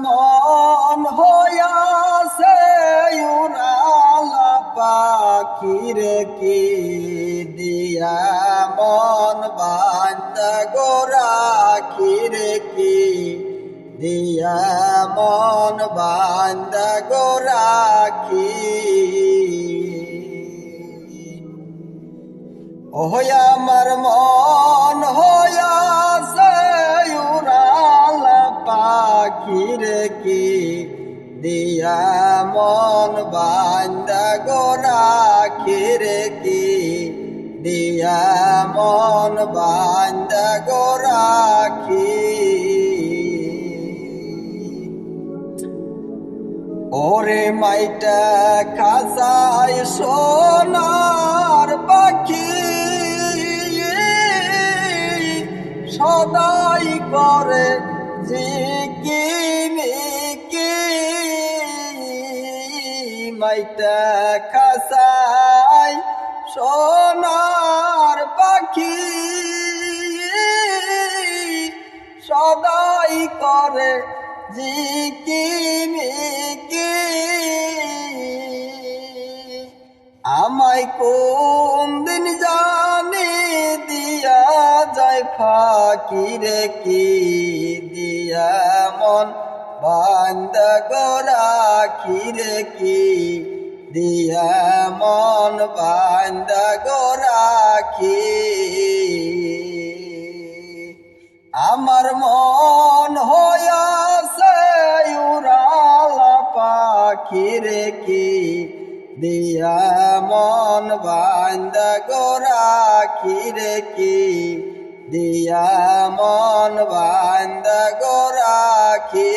মন হইয়াছে উড়ালা পাখিরে কি দিয়া মন বান্ধা গোরাখিরে কি দিয়া মন বান্ধা গোরাখি ওই আমার মন হইয়াছে উড়ালা পাখিরে কি দিয়া মন বান্ধা গোরাখিরে কি দিয়া মন বান্ধা গোরাখি ওরে মাইটা খাসায় সোনার পাখি সদাই করে ঝিকিমিকি মাইটা খাসায় সোনার পাখি সদাই করে ঝিকিমিকি আমায় কোন দিন জানি দিয়া যায় ফাকিরে কি দিয়া মন বান্ধা গোরাখিরে কি দিয়া মন বান্ধা গোরাখি আমার মন হইয়াছে উড়ালা পাখিরে কি দিয়া মন বান্ধা গোরাখিরে কি দিয়া মন বান্ধা গোরাখি